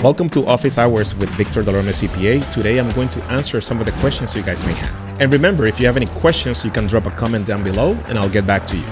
Welcome to Office Hours with Victor Delerme CPA. Today I'm going to answer some of the questions you guys may have. And remember, if you have any questions, you can drop a comment down below and I'll get back to you.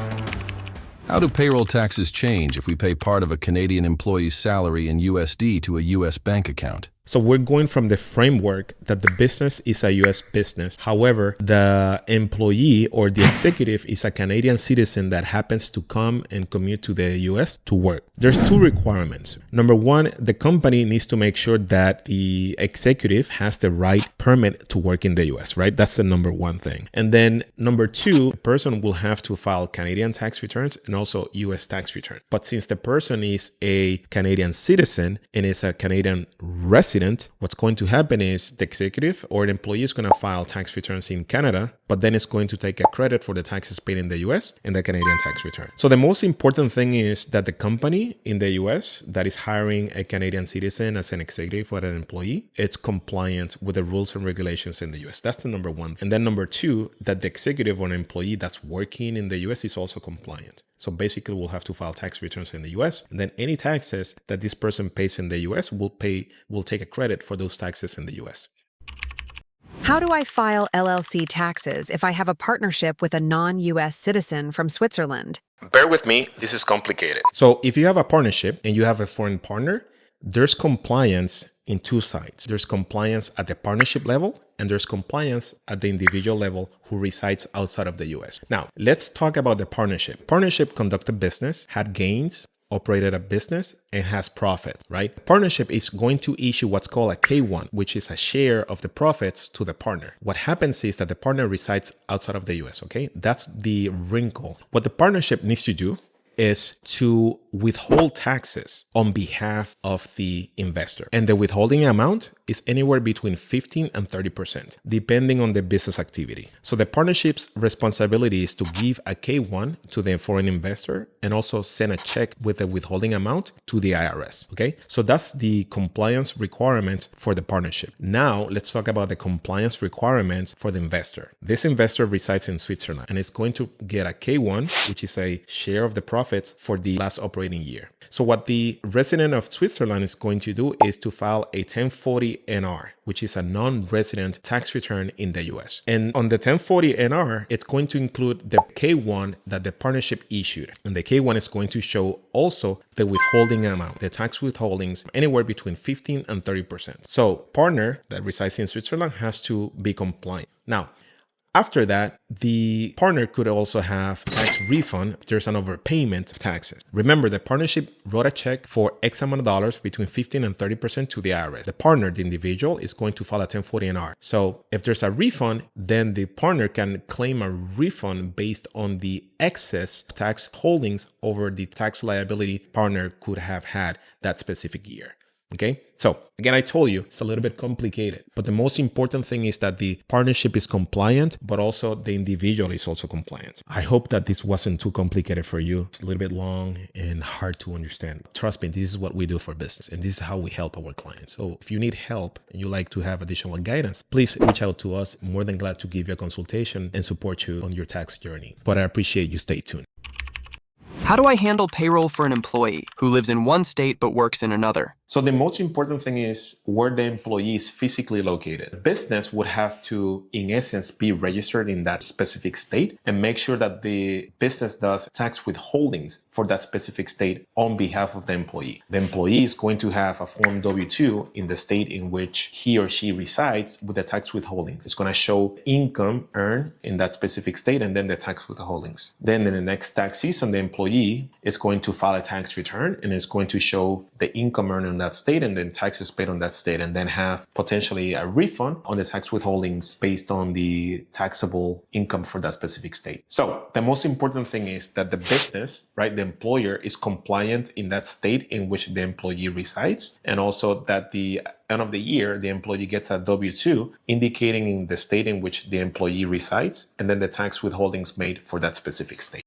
How do payroll taxes change if we pay part of a Canadian employee's salary in USD to a US bank account? So we're going from the framework that the business is a US business. However, the employee or the executive is a Canadian citizen that happens to come and commute to the US to work. There's two requirements. Number one, the company needs to make sure that the executive has the right permit to work in the US, right? That's the number one thing. And then number two, the person will have to file Canadian tax returns and also US tax return. But since the person is a Canadian citizen and is a Canadian resident, what's going to happen is the executive or the employee is going to file tax returns in Canada, but then it's going to take a credit for the taxes paid in the US and the Canadian tax return. So the most important thing is that the company in the US that is hiring a Canadian citizen as an executive or an employee, it's compliant with the rules and regulations in the US. That's the number one. And then number two, that the executive or an employee that's working in the US is also compliant. So basically, we'll have to file tax returns in the US, and then any taxes that this person pays in the US will take a credit for those taxes in the US. How do I file LLC taxes if I have a partnership with a non-US citizen from Switzerland? Bear with me, this is complicated. So if you have a partnership and you have a foreign partner, there's compliance in two sides. There's compliance at the partnership level and there's compliance at the individual level who resides outside of the US. Now, let's talk about the partnership. Partnership conducted business, had gains, operated a business, and has profit, right? Partnership is going to issue what's called a K1, which is a share of the profits to the partner. What happens is that the partner resides outside of the US, okay? That's the wrinkle. What the partnership needs to do is to withhold taxes on behalf of the investor. And the withholding amount is anywhere between 15 and 30%, depending on the business activity. So the partnership's responsibility is to give a K1 to the foreign investor and also send a check with the withholding amount to the IRS, okay? So that's the compliance requirement for the partnership. Now, let's talk about the compliance requirements for the investor. This investor resides in Switzerland and is going to get a K1, which is a share of the profits for the last operating year. So what the resident of Switzerland is going to do is to file a 1040 NR, which is a non-resident tax return in the US. And on the 1040 NR, it's going to include the K1 that the partnership issued. And the K1 is going to show also the withholding amount, the tax withholdings, anywhere between 15 and 30%. So partner that resides in Switzerland has to be compliant. Now, after that, the partner could also have tax refund if there's an overpayment of taxes. Remember, the partnership wrote a check for X amount of dollars between 15 and 30% to the IRS. The partner, the individual, is going to file a 1040-NR. So if there's a refund, then the partner can claim a refund based on the excess tax holdings over the tax liability partner could have had that specific year. Okay, so again, I told you it's a little bit complicated, but the most important thing is that the partnership is compliant, but also the individual is also compliant. I hope that this wasn't too complicated for you. It's a little bit long and hard to understand. Trust me, this is what we do for business and this is how we help our clients. So if you need help and you like to have additional guidance, please reach out to us. More than glad to give you a consultation and support you on your tax journey. But I appreciate you. Stay tuned. How do I handle payroll for an employee who lives in one state but works in another? So the most important thing is where the employee is physically located. The business would have to, in essence, be registered in that specific state and make sure that the business does tax withholdings for that specific state on behalf of the employee. The employee is going to have a Form W-2 in the state in which he or she resides with the tax withholdings. It's going to show income earned in that specific state and then the tax withholdings. Then in the next tax season, the employee is going to file a tax return and it's going to show the income earned in that state and then taxes paid on that state, and then have potentially a refund on the tax withholdings based on the taxable income for that specific state. So the most important thing is that the business, right, the employer is compliant in that state in which the employee resides, and also that the end of the year, the employee gets a W-2 indicating in the state in which the employee resides and then the tax withholdings made for that specific state.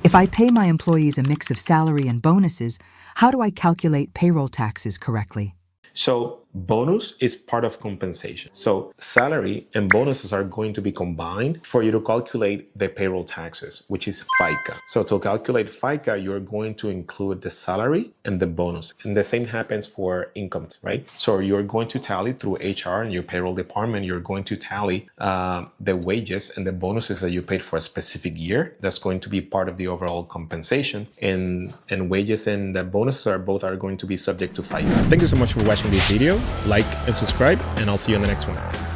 If I pay my employees a mix of salary and bonuses, how do I calculate payroll taxes correctly? So Bonus is part of compensation. So salary and bonuses are going to be combined for you to calculate the payroll taxes, which is FICA. So to calculate FICA, you're going to include the salary and the bonus. And the same happens for income, right? So you're going to tally through HR and your payroll department, you're going to tally the wages and the bonuses that you paid for a specific year. That's going to be part of the overall compensation. And wages and the bonuses are going to be subject to FICA. Thank you so much for watching this video. Like and subscribe, and I'll see you on the next one.